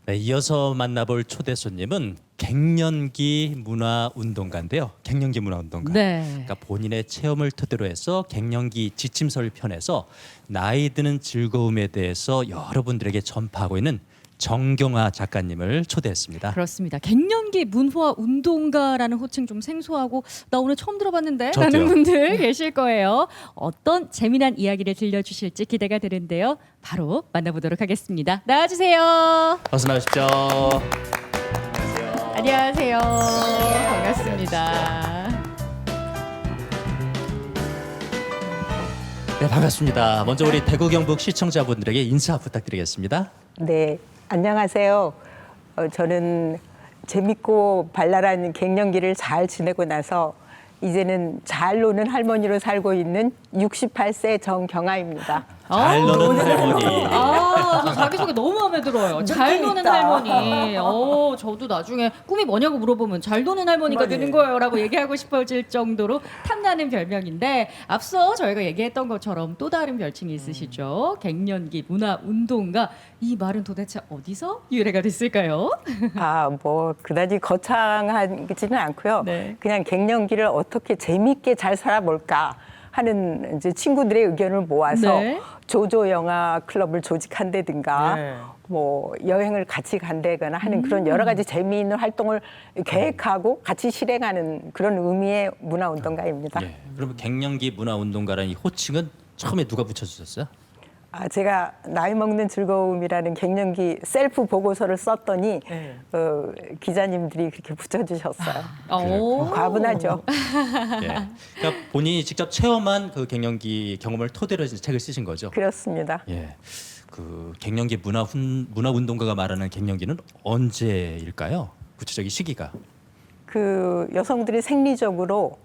네, 이어서 만나볼 초대 손님은 갱년기 문화운동가인데요. 갱년기 문화운동가. 네. 그러니까 본인의 체험을 토대로 해서 갱년기 지침서를 펴내서 나이 드는 즐거움에 대해서 여러분들에게 전파하고 있는 정경화 작가님을 초대했습니다. 그렇습니다. 갱년기 문화 운동가라는 호칭 좀 생소하고 나 오늘 처음 들어봤는데 저도요. 라는 분들 계실 거예요. 어떤 재미난 이야기를 들려주실지 기대가 되는데요. 바로 만나보도록 하겠습니다. 나와주세요. 어서 나오십시오. 안녕하세요. 반갑습니다. 네, 반갑습니다. 먼저 우리 대구 경북 시청자분들에게 인사 부탁드리겠습니다. 네, 안녕하세요. 저는 재밌고 발랄한 갱년기를 잘 지내고 나서 이제는 잘 노는 할머니로 살고 있는 68세 정경아입니다. 잘 노는 할머니. 저 자기소개 너무 마음에 들어요. 잘 노는 할머니. 저도 나중에 꿈이 뭐냐고 물어보면 잘 노는 할머니가 되는 거예요 라고 얘기하고 싶어질 정도로 탐나는 별명인데 앞서 저희가 얘기했던 것처럼 또 다른 별칭이 있으시죠. 갱년기 문화운동가. 이 말은 도대체 어디서 유래가 됐을까요? 뭐 그다지 거창하지는 않고요. 네. 그냥 갱년기를 어떻게 재밌게 잘 살아볼까 하는 이제 친구들의 의견을 모아서 네. 조조 영화 클럽을 조직한다든가 네. 뭐 여행을 같이 간다거나 하는 그런 여러 가지 재미있는 활동을 계획하고 같이 실행하는 그런 의미의 문화운동가입니다. 예. 그럼 갱년기 문화운동가라는 이 호칭은 처음에 누가 붙여주셨어요? 제가 나이 먹는 즐거움이라는 갱년기 셀프 보고서를 썼더니 네. 기자님들이 그렇게 붙여주셨어요. 오. 과분하죠. 예. 그러니까 본인이 직접 체험한 그 갱년기 경험을 토대로 해서 책을 쓰신 거죠. 그렇습니다. 예. 그 갱년기 문화운동가가 말하는 갱년기는 언제일까요? 구체적인 시기가. 그 여성들이 생리적으로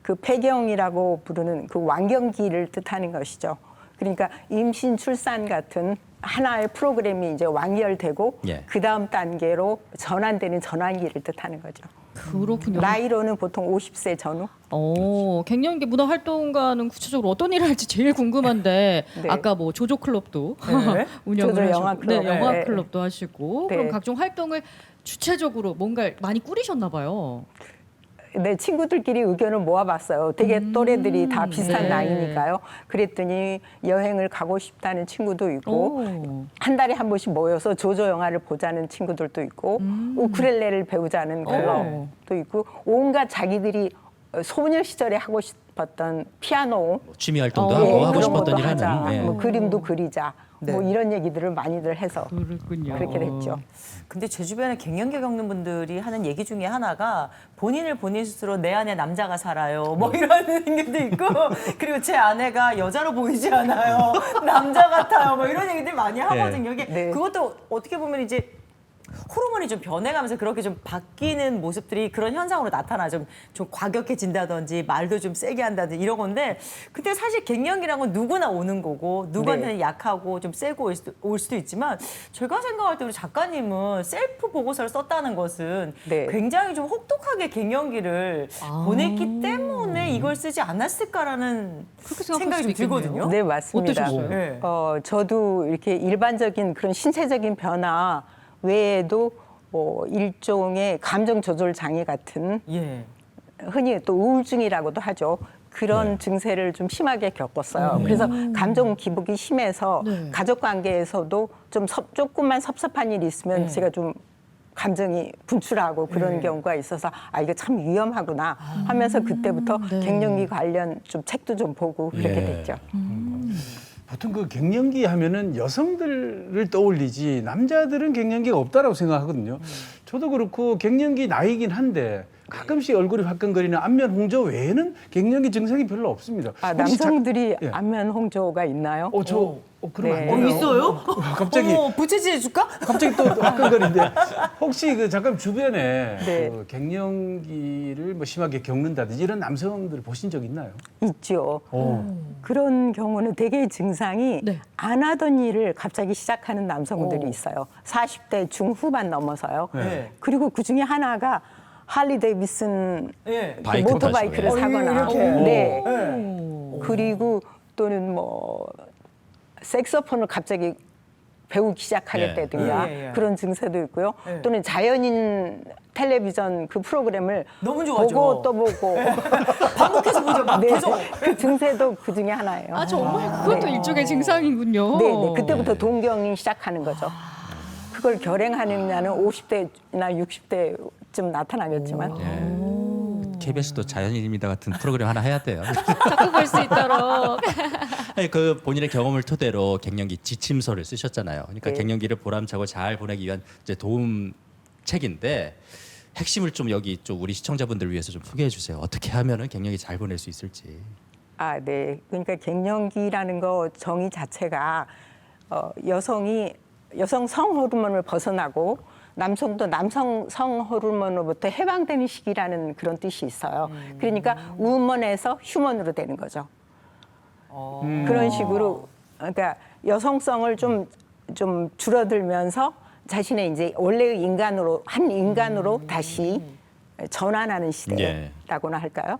그 폐경이라고 부르는 그 완경기를 뜻하는 것이죠. 그러니까 임신, 출산 같은 하나의 프로그램이 이제 완결되고 예. 그 다음 단계로 전환되는 전환기를 뜻하는 거죠. 그렇군요. 나이로는 보통 50세 전후. 갱년기 문화활동가는 구체적으로 어떤 일을 할지 제일 궁금한데 네. 아까 뭐 조조클럽도 네. 운영을 조조 하시고 영화클럽. 네, 영화 네. 클럽도 하시고 네. 그럼 각종 활동을 주체적으로 뭔가 많이 꾸리셨나 봐요. 내 친구들끼리 의견을 모아봤어요. 되게 또래들이 다 비슷한 네. 나이니까요. 그랬더니 여행을 가고 싶다는 친구도 있고 오. 한 달에 한 번씩 모여서 조조 영화를 보자는 친구들도 있고 우쿨렐레를 배우자는 클럽도 있고 온갖 자기들이 소녀 시절에 하고 싶었던 피아노 뭐 취미 활동도 어, 하고 예, 하고 그런 싶었던 것도 일 하자. 하는. 예. 뭐 그림도 그리자. 네. 뭐 이런 얘기들을 많이들 해서 그렇군요. 그렇게 됐죠. 근데 제 주변에 갱년기 겪는 분들이 하는 얘기 중에 하나가 본인을 본인 스스로 내 안에 남자가 살아요. 뭐 이런 얘기도 있고 그리고 제 아내가 여자로 보이지 않아요. 남자 같아요. 뭐 이런 얘기들 많이 하거든요. 이게 네. 그것도 어떻게 보면 이제 호르몬이 좀 변해가면서 그렇게 좀 바뀌는 모습들이 그런 현상으로 나타나죠. 좀 과격해진다든지 말도 좀 세게 한다든지 이런 건데 근데 사실 갱년기라는 건 누구나 오는 거고 누구한테는 네. 약하고 좀 세고 올 수도 있지만 제가 생각할 때 우리 작가님은 셀프 보고서를 썼다는 것은 네. 굉장히 좀 혹독하게 갱년기를 보냈기 때문에 이걸 쓰지 않았을까라는 그렇게 생각할 생각이 좀 수도 있겠네요. 들거든요. 네, 맞습니다. 어떠셨어요? 네. 저도 이렇게 일반적인 그런 신체적인 변화 외에도 뭐 일종의 감정 조절 장애 같은 예. 흔히 또 우울증이라고도 하죠. 그런 증세를 좀 심하게 겪었어요. 그래서 감정 기복이 심해서 네. 가족 관계에서도 좀 조금만 섭섭한 일이 있으면 네. 제가 좀 감정이 분출하고 그런 경우가 있어서 이거 참 위험하구나 하면서 그때부터 네. 갱년기 관련 좀 책도 좀 보고 그렇게 예. 됐죠. 보통 그 갱년기 하면은 여성들을 떠올리지 남자들은 갱년기가 없다라고 생각하거든요. 저도 그렇고 갱년기 나이긴 한데 가끔씩 얼굴이 화끈거리는 안면 홍조 외에는 갱년기 증상이 별로 없습니다. 혹시 남성들이 예. 안면 홍조가 있나요? 그럼 안 네. 돼요. 있어요? 갑자기 부채질 해줄까? 갑자기 또 화끈거리는데 혹시 그 잠깐 주변에 네. 그 갱년기를 뭐 심하게 겪는다든지 이런 남성들 보신 적 있나요? 있죠. 어. 그런 경우는 대개 증상이 네. 안 하던 일을 갑자기 시작하는 남성들이 있어요. 40대 중후반 넘어서요. 네. 그리고 그 중에 하나가 할리 데이비슨 예. 바이크 모토바이크를 타시고, 사거나, 이렇게. 네. 네. 그리고 또는 뭐 색소폰을 갑자기 배우기 시작하겠다든가 예. 그런 증세도 있고요. 예. 또는 자연인 텔레비전 그 프로그램을 너무 좋아하죠. 보고 또 보고 반복해서 보죠. 막 네, 계속. 그 증세도 그 중에 하나예요. 아 정말 그것도 일종의 증상이군요. 네, 그때부터 동경이 시작하는 거죠. 그걸 결행하는 자는 50대나 60대쯤 나타나겠지만 KBS도 자연인입니다 같은 프로그램 하나 해야 돼요. 자꾸 볼 수 있도록. 아니, 그 본인의 경험을 토대로 갱년기 지침서를 쓰셨잖아요. 그러니까 네. 갱년기를 보람차고 잘 보내기 위한 이제 도움 책인데 핵심을 좀 여기 좀 우리 시청자분들 위해서 좀 소개해 주세요. 어떻게 하면은 갱년기 잘 보낼 수 있을지. 아, 네. 그러니까 갱년기라는 거 정의 자체가 여성 성호르몬을 벗어나고 남성도 남성 성호르몬으로부터 해방되는 시기라는 그런 뜻이 있어요. 그러니까 우먼에서 휴먼으로 되는 거죠. 그런 식으로 그러니까 여성성을 좀 줄어들면서 자신의 이제 원래의 인간으로 한 인간으로 다시 전환하는 시대라고나 할까요?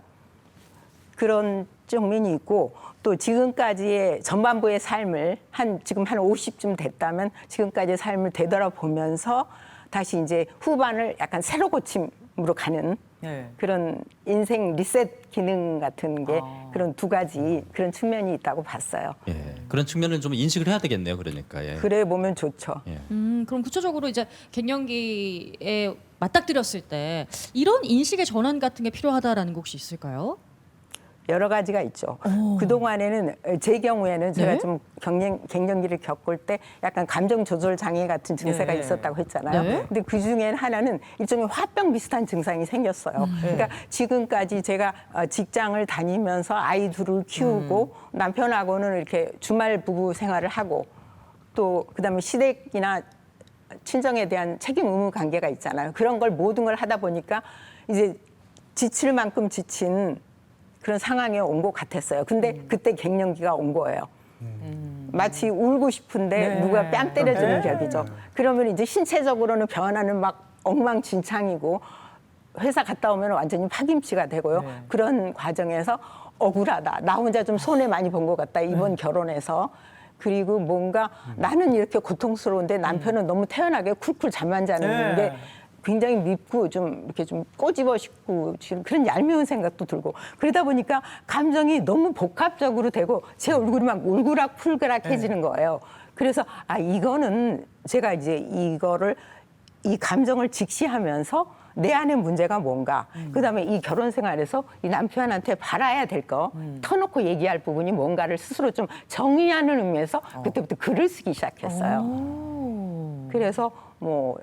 그런 측면이 있고 또 지금까지의 전반부의 삶을 지금 한 50쯤 됐다면 지금까지의 삶을 되돌아보면서 다시 이제 후반을 약간 새로 고침으로 가는 네. 그런 인생 리셋 기능 같은 게 그런 두 가지 그런 측면이 있다고 봤어요. 예. 그런 측면은 좀 인식을 해야 되겠네요. 그러니까. 예. 그래 보면 좋죠. 예. 그럼 구체적으로 이제 갱년기에 맞닥뜨렸을 때 이런 인식의 전환 같은 게 필요하다라는 거 혹시 있을까요? 여러 가지가 있죠. 그동안에는 제 경우에는 제가 네? 좀 갱년기를 겪을 때 약간 감정 조절 장애 같은 증세가 네. 있었다고 했잖아요. 네. 근데 그 중에 하나는 일종의 화병 비슷한 증상이 생겼어요. 그러니까 지금까지 제가 직장을 다니면서 아이 둘을 키우고 남편하고는 이렇게 주말 부부 생활을 하고 또 그다음에 시댁이나 친정에 대한 책임 의무 관계가 있잖아요. 그런 걸 모든 걸 하다 보니까 이제 지칠 만큼 지친 그런 상황에 온 것 같았어요. 근데 그때 갱년기가 온 거예요. 마치 울고 싶은데 네. 누가 뺨 때려주는 격이죠. 그러면 이제 신체적으로는 변화는 막 엉망진창이고 회사 갔다 오면 완전히 파김치가 되고요. 네. 그런 과정에서 억울하다. 나 혼자 좀 손해 많이 본 것 같다. 이번 결혼해서. 그리고 뭔가 나는 이렇게 고통스러운데 남편은 너무 태연하게 쿨쿨 잠만 자는 네. 게 굉장히 밉고 좀 이렇게 좀 꼬집어 싶고 지금 그런 얄미운 생각도 들고 그러다 보니까 감정이 너무 복합적으로 되고 제 얼굴이 막 울그락풀그락해지는 거예요. 그래서 이거는 제가 이제 이 감정을 직시하면서 내 안에 문제가 뭔가 그다음에 이 결혼 생활에서 이 남편한테 바라야 될 거 터놓고 얘기할 부분이 뭔가를 스스로 좀 정의하는 의미에서 그때부터 글을 쓰기 시작했어요. 그래서 뭐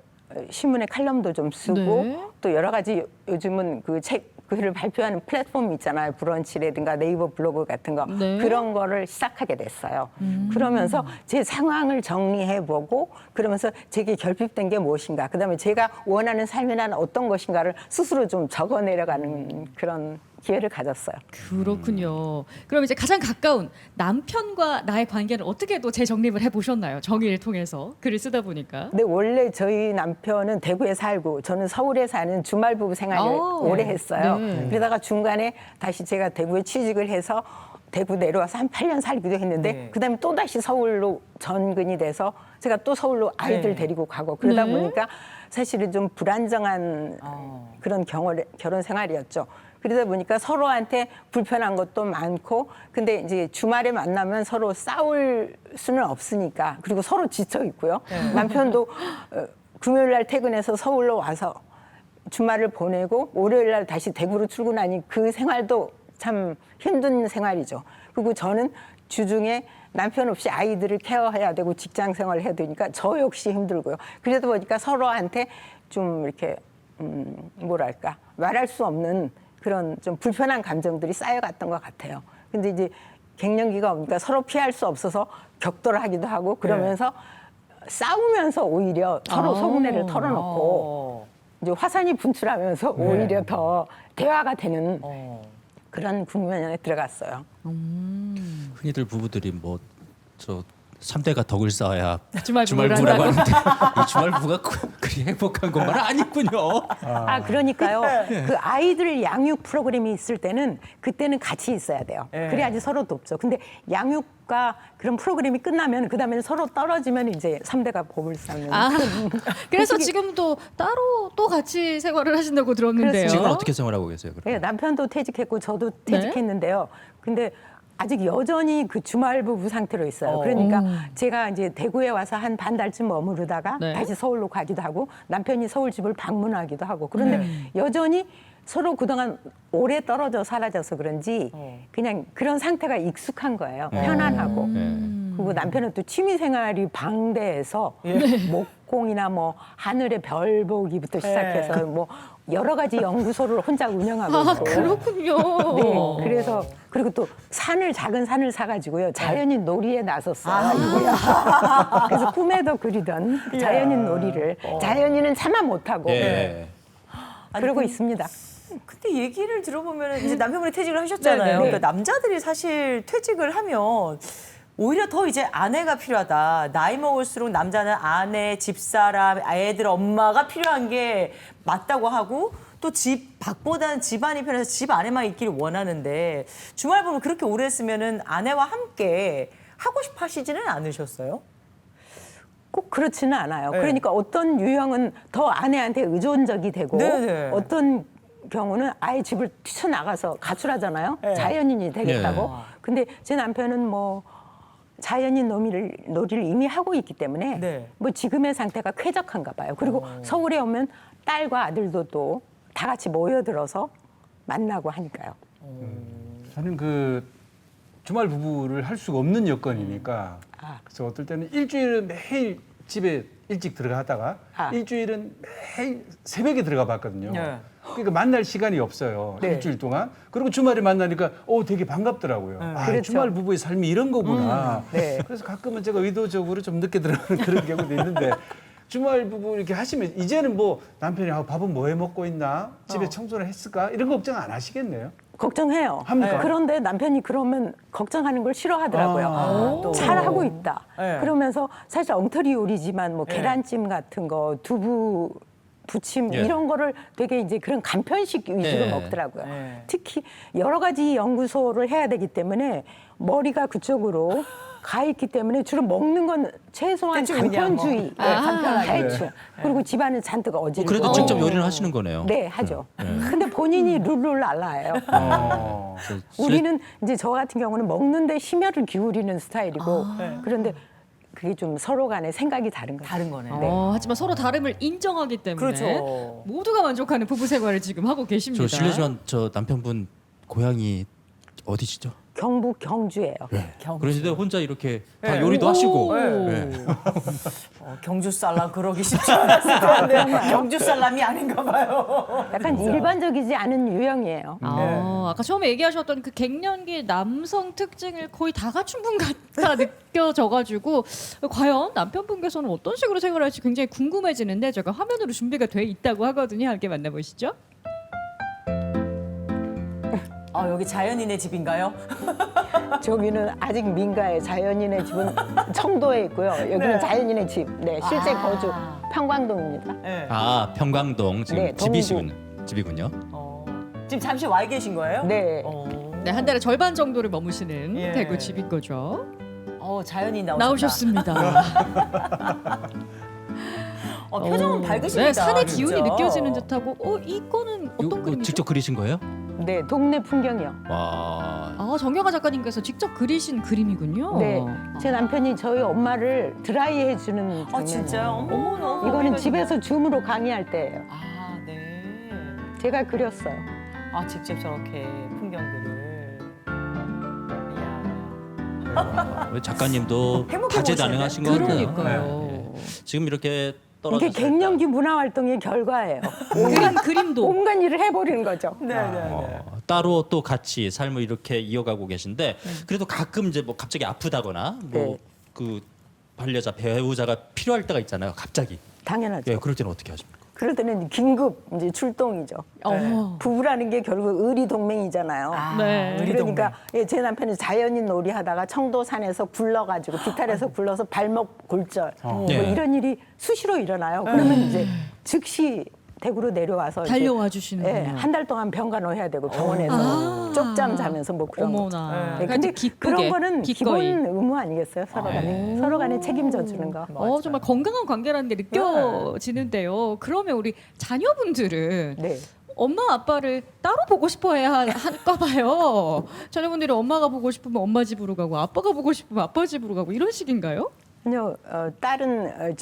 신문에 칼럼도 좀 쓰고 네. 또 여러 가지 요즘은 글을 발표하는 플랫폼이 있잖아요. 브런치라든가 네이버 블로그 같은 거 네. 그런 거를 시작하게 됐어요. 그러면서 제 상황을 정리해보고 그러면서 제게 결핍된 게 무엇인가 그다음에 제가 원하는 삶이란 어떤 것인가를 스스로 좀 적어내려가는 그런 기회를 가졌어요. 그렇군요. 그럼 이제 가장 가까운 남편과 나의 관계를 어떻게 또 재정립을 해보셨나요? 정의를 통해서 글을 쓰다 보니까. 근데 원래 저희 남편은 대구에 살고 저는 서울에 사는 주말 부부 생활을 오래 했어요. 네. 그러다가 중간에 다시 제가 대구에 취직을 해서 대구 내려와서 한 8년 살기도 했는데 네. 그다음에 또 다시 서울로 전근이 돼서 제가 또 서울로 아이들 네. 데리고 가고 그러다 네. 보니까 사실은 좀 불안정한 그런 결혼 생활이었죠. 그러다 보니까 서로한테 불편한 것도 많고 근데 이제 주말에 만나면 서로 싸울 수는 없으니까 그리고 서로 지쳐 있고요. 남편도 금요일 날 퇴근해서 서울로 와서 주말을 보내고 월요일 날 다시 대구로 출근하니 그 생활도 참 힘든 생활이죠. 그리고 저는 주중에 남편 없이 아이들을 케어해야 되고 직장 생활을 해야 되니까 저 역시 힘들고요. 그러다 보니까 서로한테 좀 이렇게 뭐랄까 말할 수 없는 그런 좀 불편한 감정들이 쌓여갔던 것 같아요. 근데 이제 갱년기가 오니까 서로 피할 수 없어서 격돌하기도 하고 그러면서 싸우면서 오히려 서로 속내를 털어놓고 이제 화산이 분출하면서 오히려 더 대화가 되는 그런 국면에 들어갔어요. 흔히들 부부들이 뭐 저 3대가 덕을 쌓아야 주말 주말 부부라고 부부라고 하는데 이 주말 부부가 그리 행복한 것만은 아니군요. 그러니까요. 그 아이들 양육 프로그램이 있을 때는 그때는 같이 있어야 돼요. 네. 그래야지 서로 돕죠. 근데 양육과 그런 프로그램이 끝나면 그다음에 서로 떨어지면 이제 3대가 곱을 쌓는. 그래서 지금도 따로 또 같이 생활을 하신다고 들었는데요. 지금 어떻게 생활하고 계세요? 그럼? 네, 남편도 퇴직했고 저도 퇴직했는데요. 근데 아직 여전히 그 주말 부부 상태로 있어요. 그러니까 제가 이제 대구에 와서 한 반 달쯤 머무르다가 네. 다시 서울로 가기도 하고 남편이 서울 집을 방문하기도 하고 그런데 여전히 서로 그동안 오래 떨어져 사라져서 그런지 그냥 그런 상태가 익숙한 거예요. 편안하고. 그리고 남편은 또 취미 생활이 방대해서 목공이나 뭐 하늘의 별 보기부터 시작해서 뭐 여러 가지 연구소를 혼자 운영하고 있고. 그렇군요. 네, 그래서 그리고 또 작은 산을 사가지고요 자연인 놀이에 나섰어요. 그래서 꿈에도 그리던 자연인 놀이를 자연인은 차마 못하고 예. 그러고 있습니다. 근데 얘기를 들어보면 이제 남편분이 퇴직을 하셨잖아요. 네. 그러니까 남자들이 사실 퇴직을 하면 오히려 더 이제 아내가 필요하다. 나이 먹을수록 남자는 아내, 집사람, 애들 엄마가 필요한 게 맞다고 하고 또 집 밖보다는 집안이 편해서 집 안에만 있기를 원하는데 주말 보면 그렇게 오래 했으면은 아내와 함께 하고 싶어 하시지는 않으셨어요? 꼭 그렇지는 않아요. 네. 그러니까 어떤 유형은 더 아내한테 의존적이 되고 네네. 어떤 경우는 아예 집을 뛰쳐나가서 가출하잖아요. 네. 자연인이 되겠다고. 네. 근데 제 남편은 뭐 자연인 놀이를 이미 하고 있기 때문에 네. 뭐 지금의 상태가 쾌적한가 봐요. 그리고 서울에 오면 딸과 아들도 또 다 같이 모여들어서 만나고 하니까요. 저는 그 주말 부부를 할 수가 없는 여건이니까 그래서 어떨 때는 일주일은 매일 집에 일찍 들어가다가 일주일은 매일 새벽에 들어가 봤거든요. 네. 그러니까 만날 시간이 없어요. 네. 일주일 동안. 그리고 주말에 만나니까 되게 반갑더라고요. 그렇죠. 주말 부부의 삶이 이런 거구나. 네. 그래서 가끔은 제가 의도적으로 좀 늦게 들어가는 그런 경우도 있는데 주말 부부 이렇게 하시면 이제는 뭐 남편이 밥은 뭐 해 먹고 있나? 집에 청소를 했을까? 이런 걱정 안 하시겠네요. 걱정해요. 합니까? 그런데 남편이 그러면 걱정하는 걸 싫어하더라고요. 또. 잘하고 있다. 네. 그러면서 사실 엉터리 요리지만 뭐 계란찜 같은 거, 두부 부침 예. 이런 거를 되게 이제 그런 간편식 위주로 예. 먹더라고요. 예. 특히 여러 가지 연구소를 해야 되기 때문에 머리가 그쪽으로 가 있기 때문에 주로 먹는 건 최소한 대충 그냥 간편주의, 뭐. 간편하게 대충. 그리고 집안은 잔뜩 어지르고. 그래도 직접 요리를 하시는 거네요. 네, 하죠. 근데 본인이 룰루랄라예요. 우리는 이제 저 같은 경우는 먹는데 심혈을 기울이는 스타일이고 그런데 그게 좀 서로 간에 생각이 다른 거죠. 다른 거네. 하지만 서로 다름을 인정하기 때문에 그렇죠. 모두가 만족하는 부부 생활을 지금 하고 계십니다. 저 실례지만 저 남편분 고향이 어디시죠? 경북 경주예요. 그러시는데 혼자 이렇게 다 요리도 하시고. 네. 경주 살람 그러기 쉽지 않았을 텐데 경주 살람이 아닌가 봐요. 약간 일반적이지 않은 유형이에요. 아까 처음에 얘기하셨던 그 갱년기 남성 특징을 거의 다 갖춘 분 같아 느껴져가지고 과연 남편분께서는 어떤 식으로 생활할지 굉장히 궁금해지는데 제가 화면으로 준비가 돼 있다고 하거든요. 함께 만나보시죠. 여기 자연인의 집인가요? 저기는 아직 민가에 자연인의 집은 청도에 있고요. 여기는 자연인의 집. 네, 실제 거주 평광동입니다. 네. 평광동 지금 네, 동구. 집이군요. 지금 잠시 와 계신 거예요? 네. 네, 한 달에 절반 정도를 머무시는 예. 대구 집인 거죠. 자연인 나오셨습니다. 표정은 밝으십니다. 네, 산의 진짜. 기운이 느껴지는 듯하고 이거는 어떤 이거 그림이죠? 직접 그리신 거예요? 네, 동네 풍경이요. 와. 정경화 작가님께서 직접 그리신 그림이군요. 네, 제 남편이 저희 엄마를 드라이 해주는 장면. 진짜요? 어머나. 이거는 집에서 줌으로 강의할 때예요. 네. 제가 그렸어요. 직접 저렇게 풍경들을. 왜 작가님도 행복해 다재다능하신 것 같아요. 그러니까요. 네. 지금 이렇게 떨어져. 이게 갱년기 문화활동의 결과예요. 그림도 온갖 일을 해버리는 거죠. 네. 따로 또 같이 삶을 이렇게 이어가고 계신데 그래도 가끔 이제 뭐 갑자기 아프다거나 뭐 그 반려자 배우자가 필요할 때가 있잖아요. 갑자기. 당연하죠. 예, 그럴 때는 어떻게 하십니까? 그러더니 긴급 이제 출동이죠. 부부라는 게 결국 의리 동맹이잖아요. 네. 그러니까 예, 제 남편이 자연인 놀이 하다가 청도산에서 굴러가지고 비탈에서 굴러서 발목 골절 뭐 네. 이런 일이 수시로 일어나요. 그러면 이제 즉시 대구로 내려와서 이제 달려와 주시는군요. 예, 한 달 동안 병간호 해야 되고 병원에서 쪽잠 자면서 뭐 그런 거. 어머나. 네, 그러니까 근데 기쁘게, 그런 거는 기본 기꺼이. 의무 아니겠어요? 서로 간에 서로 간에 책임져 주는 거. 정말 건강한 관계라는 게 느껴지는데요. 그러면 우리 자녀분들은 네. 엄마 아빠를 따로 보고 싶어야 할까 봐요. 자녀분들이 엄마가 보고 싶으면 엄마 집으로 가고 아빠가 보고 싶으면 아빠 집으로 가고 이런 식인가요? 아니요, 딸은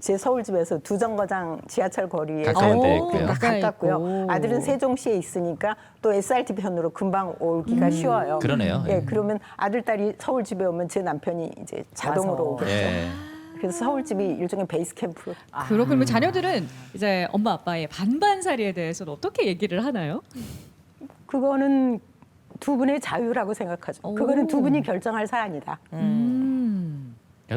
제 서울집에서 두 정거장 지하철 거리에 가까운 데 있고요. 가깝고요. 있고. 아들은 세종시에 있으니까 또 SRT 편으로 금방 오기가 쉬워요. 그러네요. 예, 그러면 아들 딸이 서울집에 오면 제 남편이 이제 자동으로 와서. 오겠죠. 예. 그래서 서울집이 일종의 베이스 캠프. 그러면 자녀들은 이제 엄마 아빠의 반반살이에 대해서는 어떻게 얘기를 하나요? 그거는 두 분의 자유라고 생각하죠. 오. 그거는 두 분이 결정할 사안이다.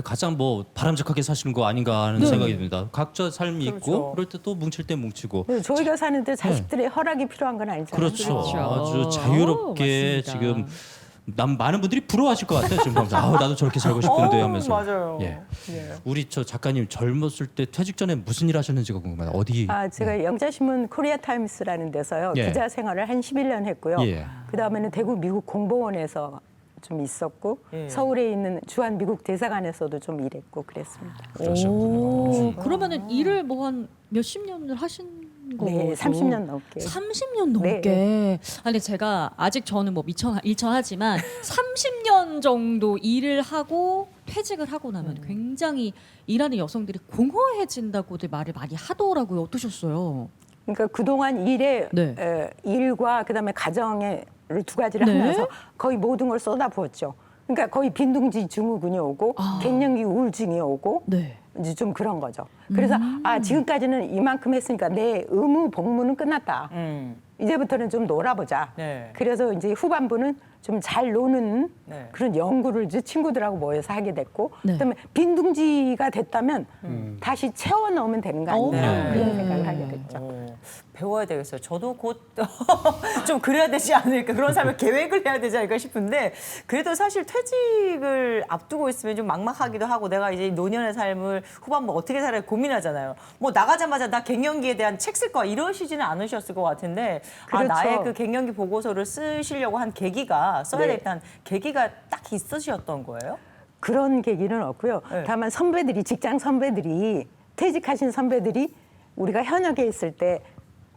가장 뭐 바람직하게 사시는 거 아닌가 하는 생각이 듭니다. 각자 삶이 그렇죠. 있고 그럴 때 또 뭉칠 때 뭉치고. 그래서 저희가 사는데 자식들의 허락이 필요한 건 아니잖아요. 그렇죠. 그렇죠. 아주 자유롭게 맞습니다. 지금 많은 분들이 부러워하실 것 같아요. 지금 보면서 나도 저렇게 살고 싶은데 하면서. 맞아요. 예. 예. 우리 저 작가님 젊었을 때 퇴직 전에 무슨 일 하셨는지가 궁금해요. 어디? 제가 영자신문 코리아 타임스라는 데서요. 예. 기자 생활을 한 11년 했고요. 예. 그다음에는 대구 미국 공보원에서 좀 있었고 예. 서울에 있는 주한 미국 대사관에서도 좀 일했고 그랬습니다. 오, 그러면은 일을 뭐 한 몇십 년을 하신 거죠? 네, 30년 넘게. 30년 넘게. 아니 제가 아직 저는 뭐 일천하지만 30년 정도 일을 하고 퇴직을 하고 나면 굉장히 일하는 여성들이 공허해진다고들 말을 많이 하더라고요. 어떠셨어요? 그러니까 그동안 네. 일과 그다음에 가정의 두 가지를 네. 하면서 거의 모든 걸 쏟아부었죠. 그러니까 거의 빈둥지 증후군이 오고 갱년기 우울증이 오고 네. 이제 좀 그런 거죠. 그래서 지금까지는 이만큼 했으니까 내 의무 복무는 끝났다. 이제부터는 좀 놀아보자. 네. 그래서 이제 후반부는 좀 잘 노는 네. 그런 연구를 이제 친구들하고 모여서 하게 됐고, 네. 그다음에 빈둥지가 됐다면 다시 채워 넣으면 되는 거 아니냐 네. 그런 생각을 하게 됐죠. 배워야 되겠어요. 저도 곧 좀 그래야 되지 않을까, 그런 삶을 계획을 해야 되지 않을까 싶은데, 그래도 사실 퇴직을 앞두고 있으면 좀 막막하기도 하고, 내가 이제 노년의 삶을 후반부 어떻게 살아야 고민하잖아요. 뭐 나가자마자 나 갱년기에 대한 책 쓸 거야 이러시지는 않으셨을 것 같은데, 그렇죠. 나의 그 갱년기 보고서를 쓰시려고 한 계기가, 써야 네. 되겠다는 계기가 딱 있으셨던 거예요? 그런 계기는 없고요. 네. 다만 선배들이, 직장 선배들이, 퇴직하신 선배들이 우리가 현역에 있을 때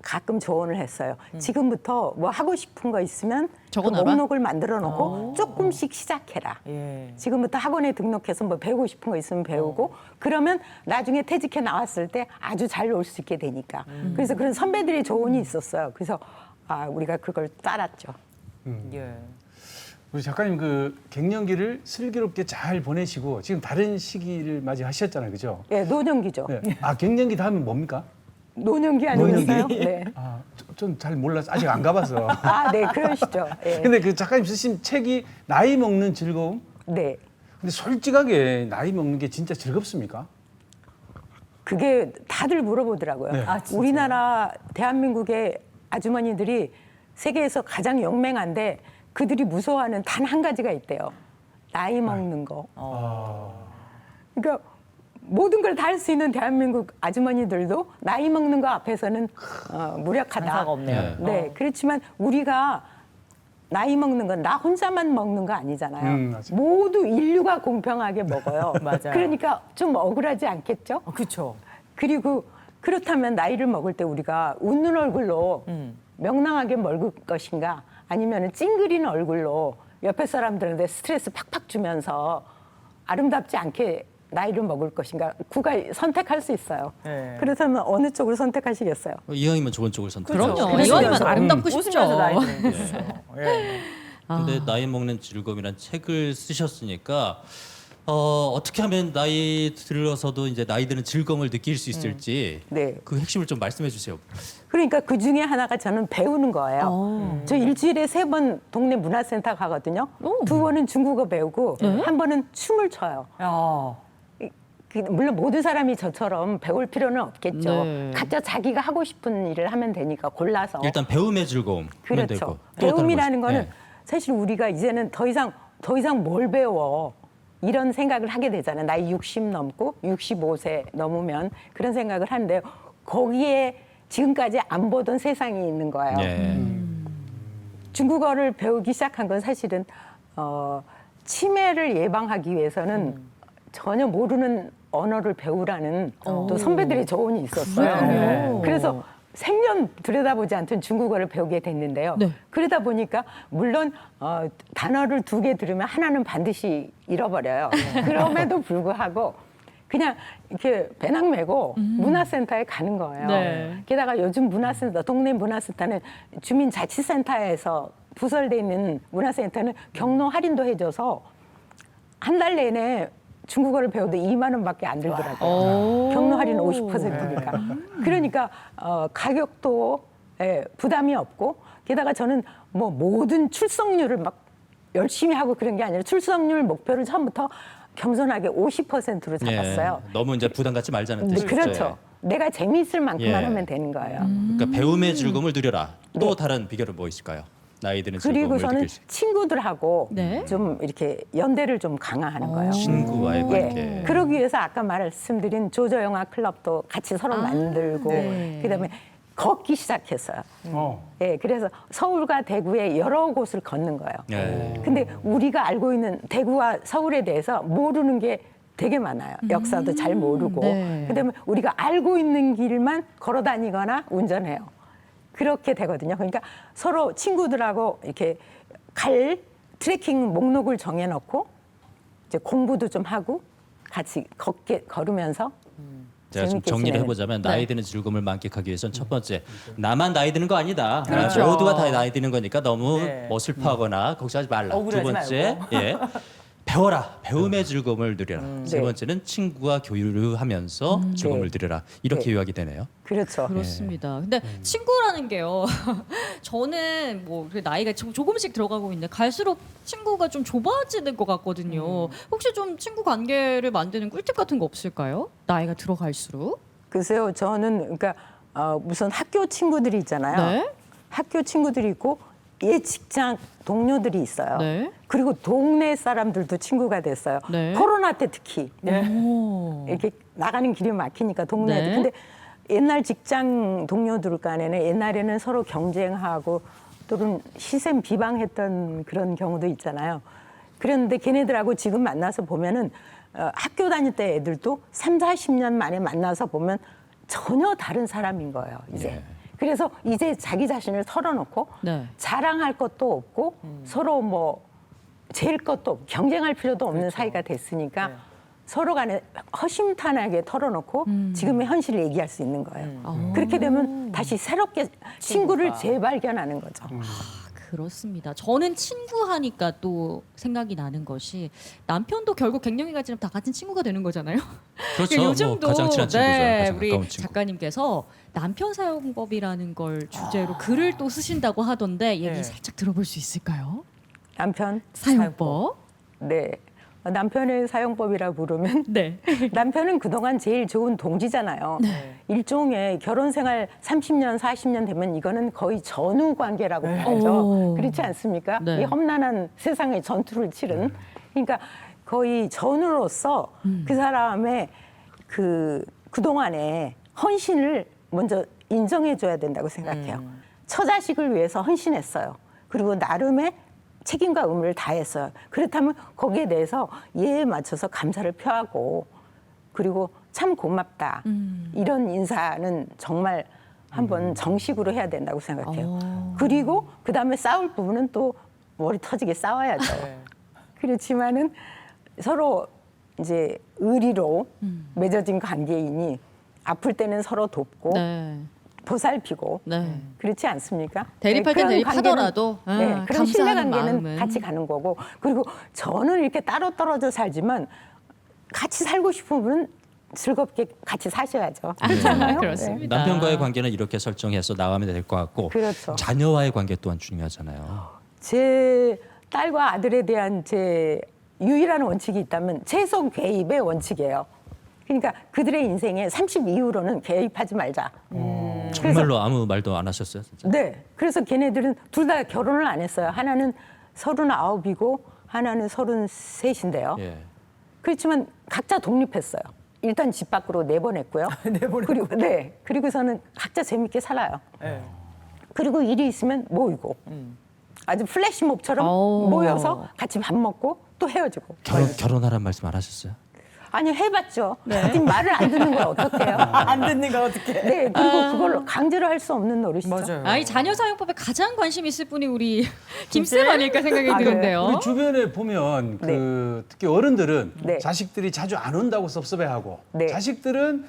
가끔 조언을 했어요. 지금부터 뭐 하고 싶은 거 있으면 그 적어놔라. 목록을 만들어 놓고 조금씩 시작해라. 예. 지금부터 학원에 등록해서 뭐 배우고 싶은 거 있으면 배우고 그러면 나중에 퇴직해 나왔을 때 아주 잘 놀 수 있게 되니까. 그래서 그런 선배들의 조언이 있었어요. 그래서 우리가 그걸 따랐죠. 예. 우리 작가님 그 갱년기를 슬기롭게 잘 보내시고 지금 다른 시기를 맞이하셨잖아요, 그죠? 예, 노년기죠. 네. 갱년기 다음은 뭡니까? 노년기 아니겠어요? 노년기? 네. 좀 잘 몰라서 아직 안 가봐서. 네, 그러시죠. 예. 근데 그 작가님 쓰신 책이 나이 먹는 즐거움? 네. 근데 솔직하게 나이 먹는 게 진짜 즐겁습니까? 그게 다들 물어보더라고요. 네. 진짜요? 우리나라 대한민국의 아주머니들이 세계에서 가장 용맹한데 그들이 무서워하는 단 한 가지가 있대요. 나이 먹는 거. 그러니까 모든 걸 다 할 수 있는 대한민국 아주머니들도 나이 먹는 거 앞에서는 무력하다. 장사가 없네요. 네, 그렇지만 우리가 나이 먹는 건 나 혼자만 먹는 거 아니잖아요. 맞아요. 모두 인류가 공평하게 먹어요. 맞아요. 그러니까 좀 억울하지 않겠죠? 그렇죠. 그리고 그렇다면 나이를 먹을 때 우리가 웃는 얼굴로 명랑하게 먹을 것인가 아니면 찡그리는 얼굴로 옆에 사람들한테 스트레스 팍팍 주면서 아름답지 않게 나이를 먹을 것인가 선택할 수 있어요. 네. 그렇다면 어느 쪽을 선택하시겠어요? 이왕이면 좋은 쪽을 선택. 그럼요. 그러시면서. 이왕이면 아름답고 싶죠. 웃으면서 나이 드는 거죠. 예. 근데 나이 먹는 즐거움이란 책을 쓰셨으니까 어떻게 하면 나이 들어서도 이제 나이 드는 즐거움을 느낄 수 있을지 네. 그 핵심을 좀 말씀해 주세요. 그러니까 그 중에 하나가 저는 배우는 거예요. 저 일주일에 3번 동네 문화센터 가거든요. 2번은 중국어 배우고 한 번은 춤을 춰요. 야. 물론 모든 사람이 저처럼 배울 필요는 없겠죠. 네. 각자 자기가 하고 싶은 일을 하면 되니까 골라서. 일단 배움의 즐거움 하면 되고. 그렇죠. 또 어떤 배움이라는 것이- 거는 예. 사실 우리가 이제는 더 이상 뭘 배워 이런 생각을 하게 되잖아요. 나이 60 넘고 65세 넘으면 그런 생각을 하는데요. 거기에 지금까지 안 보던 세상이 있는 거예요. 예. 중국어를 배우기 시작한 건 사실은 치매를 예방하기 위해서는 전혀 모르는 언어를 배우라는 또 선배들의 조언이 있었어요. 그래요? 그래서 생전 들여다보지 않던 중국어를 배우게 됐는데요. 네. 그러다 보니까 물론 단어를 2개 들으면 하나는 반드시 잃어버려요. 그럼에도 불구하고 그냥 이렇게 배낭 메고 문화센터에 가는 거예요. 네. 게다가 요즘 문화센터, 동네 문화센터는 주민자치센터에서 부설돼 있는 문화센터는 경로 할인도 해줘서 한 달 내내 중국어를 배워도 2만 원밖에 안 들더라고요. 오. 경로 할인 50%니까. 그러니까 가격도 부담이 없고 게다가 저는 뭐 모든 출석률을 막 열심히 하고 그런 게 아니라 출석률 목표를 처음부터 겸손하게 50%로 잡았어요. 예. 너무 이제 부담 갖지 말자는 네, 뜻이죠. 그렇죠. 내가 재미있을 만큼만 예. 하면 되는 거예요. 그러니까 배움의 즐거움을 누려라. 또 다른 비결은 뭐 있을까요? 나이 드는 즐거움을 네. 그리고 저는 느낄 수 있는. 친구들하고 네. 좀 이렇게 연대를 좀 강화하는 거예요. 친구와의 관계. 예. 그러기 위해서 아까 말씀드린 조조영화 클럽도 같이 서로 만들고 네. 그다음에 걷기 시작했어요. 어. 예, 그래서 서울과 대구에 여러 곳을 걷는 거예요. 예. 근데 우리가 알고 있는 대구와 서울에 대해서 모르는 게 되게 많아요. 역사도 잘 모르고. 네. 그다음에 우리가 알고 있는 길만 걸어 다니거나 운전해요. 그렇게 되거든요. 그러니까 서로 친구들하고 이렇게 갈 트레킹 목록을 정해놓고 이제 공부도 좀 하고 같이 걸으면서 제가 좀 재밌게 정리를 지내는. 해보자면 네. 나이 드는 즐거움을 만끽하기 위해서는 첫 번째 나만 나이 드는 거 아니다. 그렇죠. 모두가 다 나이 드는 거니까 너무 네. 뭐 슬퍼하거나 걱정하지 말라. 두 억울하지 번째 예. 배워라. 배움의 즐거움을 누려라. 세 네. 번째는 친구와 교류하면서 즐거움을 네. 누려라. 이렇게 네. 요약이 되네요. 그렇죠. 그렇습니다. 근데 친구라는 게요. 저는 뭐 나이가 조금씩 들어가고 있는데 갈수록 친구가 좀 좁아지는 것 같거든요. 혹시 좀 친구 관계를 만드는 꿀팁 같은 거 없을까요? 나이가 들어갈수록. 글쎄요, 저는 그러니까 무슨 학교 친구들이 있잖아요. 네. 학교 친구들이 있고 옛 직장 동료들이 있어요. 네. 그리고 동네 사람들도 친구가 됐어요. 네. 코로나 때 특히 오. 이렇게 나가는 길이 막히니까 동네들. 네. 근데 옛날 직장 동료들 간에는 옛날에는 서로 경쟁하고 또는 시샘 비방했던 그런 경우도 있잖아요. 그런데 걔네들하고 지금 만나서 보면은 학교 다닐 때 애들도 3, 40년 만에 만나서 보면 전혀 다른 사람인 거예요, 이제. 네. 그래서 이제 자기 자신을 털어놓고 네. 자랑할 것도 없고 서로 뭐 잴 것도 없고 경쟁할 필요도 없는 사이가 됐으니까 네. 서로 간에 허심탄회하게 털어놓고 지금의 현실을 얘기할 수 있는 거예요. 그렇게 되면 다시 새롭게 친구를 재발견하는 거죠. 그렇습니다. 저는 친구 하니까 또 생각이 나는 것이 남편도 결국 갱년기가 지금 다 같은 친구가 되는 거잖아요. 그렇죠. 요즘도 뭐 가장 친한 친구죠. 네, 가장 우리 가까운 친구. 작가님께서 남편 사용법이라는 걸 주제로 글을 또 쓰신다고 하던데 얘기 네. 살짝 들어볼 수 있을까요? 남편, 사용법. 네. 남편의 사용법이라 부르면 네. 남편은 그동안 제일 좋은 동지잖아요. 일종의 결혼 생활 30년, 40년 되면 이거는 거의 전우 관계라고 봐야죠. 오. 그렇지 않습니까? 네. 이 험난한 세상의 전투를 치른. 그러니까 거의 전우로서 그 사람의 그동안의 헌신을 먼저 인정해줘야 된다고 생각해요. 처자식을 위해서 헌신했어요. 그리고 나름의 책임과 의무를 다했어요. 그렇다면 거기에 대해서 예에 맞춰서 감사를 표하고 그리고 참 고맙다. 이런 인사는 정말 한번 정식으로 해야 된다고 생각해요. 그리고 그다음에 싸울 부분은 또 머리 터지게 싸워야죠. 그렇지만은 서로 이제 의리로 맺어진 관계이니 아플 때는 서로 돕고 네. 보살피고 네. 그렇지 않습니까? 대립할 땐 그런 대립하더라도 관계는, 아, 그런 신뢰 감사하는 관계는 마음은. 같이 가는 거고 그리고 저는 이렇게 따로 떨어져 살지만 같이 살고 싶으면 즐겁게 같이 사셔야죠. 그렇잖아요. 그렇습니다. 남편과의 관계는 이렇게 설정해서 나가면 될 것 같고 그렇죠. 자녀와의 관계 또한 중요하잖아요. 제 딸과 아들에 대한 제 유일한 원칙이 있다면 채소 개입의 원칙이에요. 그러니까 그들의 인생에 30 이후로는 개입하지 말자. 정말로 아무 말도 안 하셨어요, 진짜? 네. 그래서 걔네들은 둘 다 결혼을 안 했어요. 하나는 39이고 하나는 33인데요. 예. 그렇지만 각자 독립했어요. 일단 집 밖으로 내보냈고요. 그리고 네. 그리고서는 각자 재밌게 살아요. 네. 그리고 일이 있으면 모이고 아주 플래시몹처럼 오. 모여서 같이 밥 먹고 또 헤어지고. 결혼하라는 말씀 안 하셨어요? 아니 해봤죠. 하여튼 말을 안 듣는 걸 어떡해요? 안 듣는 걸 어떻게? 네. 그리고 그걸 강제로 할 수 없는 노릇이죠. 맞아요. 아이 자녀 사용법에 가장 관심 있을 분이 우리 김쌤 아닐까 생각이 아, 네. 드는데요. 우리 주변에 보면 네. 그 특히 어른들은 네. 자식들이 자주 안 온다고 섭섭해하고 네. 자식들은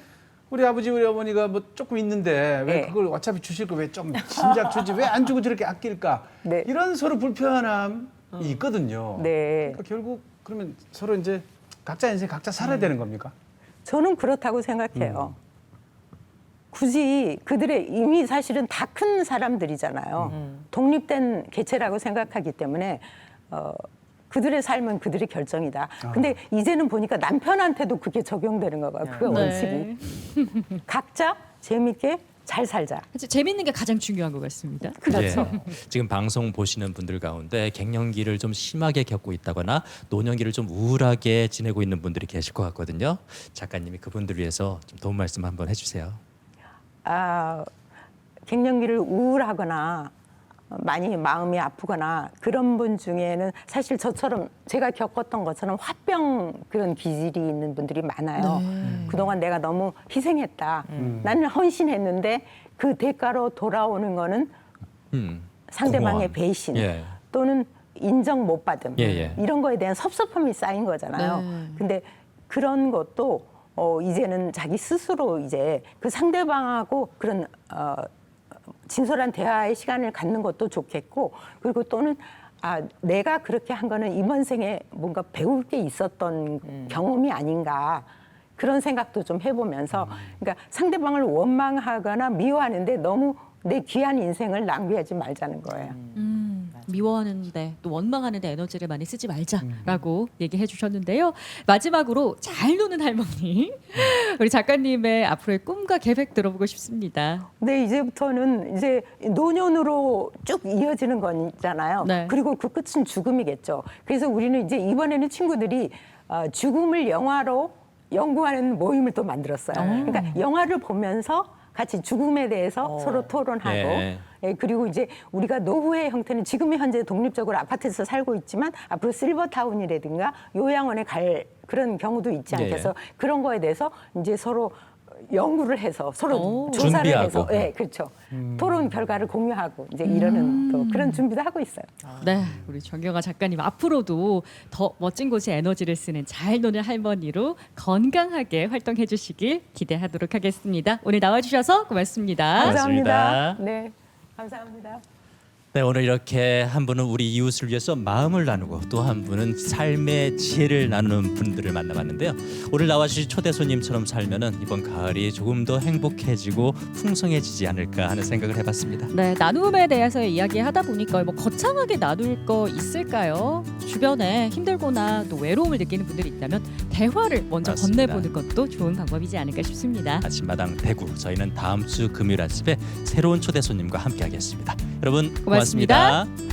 우리 아버지 우리 어머니가 뭐 조금 있는데 왜 네. 그걸 어차피 주실 거 왜 좀 진작 주지 왜 안 주고 저렇게 아낄까 네. 이런 서로 불편함이 있거든요. 네. 그러니까 결국 그러면 서로 이제 각자 인생 각자 살아야 되는 겁니까? 저는 그렇다고 생각해요. 굳이 그들의 이미 사실은 다 큰 사람들이잖아요. 독립된 개체라고 생각하기 때문에 그들의 삶은 그들의 결정이다. 근데 이제는 보니까 남편한테도 그게 적용되는 거 봐요. 그 원칙이. 각자 재밌게 잘 살자. 그치, 재밌는 게 가장 중요한 것 같습니다. 그렇죠. 예. 지금 방송 보시는 분들 가운데 갱년기를 좀 심하게 겪고 있다거나 노년기를 좀 우울하게 지내고 있는 분들이 계실 것 같거든요. 작가님이 그분들 위해서 좀 도움 말씀 한번 해주세요. 아, 갱년기를 우울하거나 많이 마음이 아프거나 그런 분 중에는 사실 저처럼 제가 겪었던 것처럼 화병 그런 기질이 있는 분들이 많아요. 그동안 내가 너무 희생했다. 나는 헌신했는데 그 대가로 돌아오는 거는 상대방의 공허함. 배신 예. 또는 인정 못 받음 예, 예. 이런 거에 대한 섭섭함이 쌓인 거잖아요. 근데 그런 것도 이제는 자기 스스로 이제 그 상대방하고 그런 진솔한 대화의 시간을 갖는 것도 좋겠고 그리고 또는 내가 그렇게 한 거는 이번 생에 뭔가 배울 게 있었던 경험이 아닌가 그런 생각도 좀 해보면서 그러니까 상대방을 원망하거나 미워하는데 너무 내 귀한 인생을 낭비하지 말자는 거예요. 미워하는데 또 원망하는데 에너지를 많이 쓰지 말자라고 얘기해 주셨는데요. 마지막으로 잘 노는 할머니 우리 작가님의 앞으로의 꿈과 계획 들어보고 싶습니다. 근데 이제부터는 이제 노년으로 쭉 이어지는 거잖아요. 네. 그리고 그 끝은 죽음이겠죠. 그래서 우리는 이제 이번에는 친구들이 죽음을 영화로 연구하는 모임을 또 만들었어요. 그러니까 영화를 보면서 같이 죽음에 대해서 서로 토론하고 예, 그리고 이제 우리가 노후의 형태는 지금 현재 독립적으로 아파트에서 살고 있지만 앞으로 실버타운이라든가 요양원에 갈 그런 경우도 있지 않겠어. 그런 거에 대해서 이제 서로 연구를 해서 서로 조사를 준비하고. 해서 예, 그렇죠. 토론 결과를 공유하고 이제 이러는 또 그런 준비도 하고 있어요. 네, 우리 정경아 작가님 앞으로도 더 멋진 곳에 에너지를 쓰는 잘 노는 할머니로 건강하게 활동해 주시길 기대하도록 하겠습니다. 오늘 나와주셔서 고맙습니다. 고맙습니다. 감사합니다. 네, 감사합니다. 네, 오늘 이렇게 한 분은 우리 이웃을 위해서 마음을 나누고 또 한 분은 삶의 지혜를 나누는 분들을 만나봤는데요. 오늘 나와주신 초대 손님처럼 살면은 이번 가을이 조금 더 행복해지고 풍성해지지 않을까 하는 생각을 해봤습니다. 네, 나눔에 대해서 이야기하다 보니까 뭐 거창하게 나눌 거 있을까요? 주변에 힘들거나 또 외로움을 느끼는 분들이 있다면 대화를 먼저 맞습니다. 건네보는 것도 좋은 방법이지 않을까 싶습니다. 아침마당 대구 저희는 다음 주 금요일 아침에 새로운 초대 손님과 함께하겠습니다. 여러분 고맙습니다. 고맙습니다.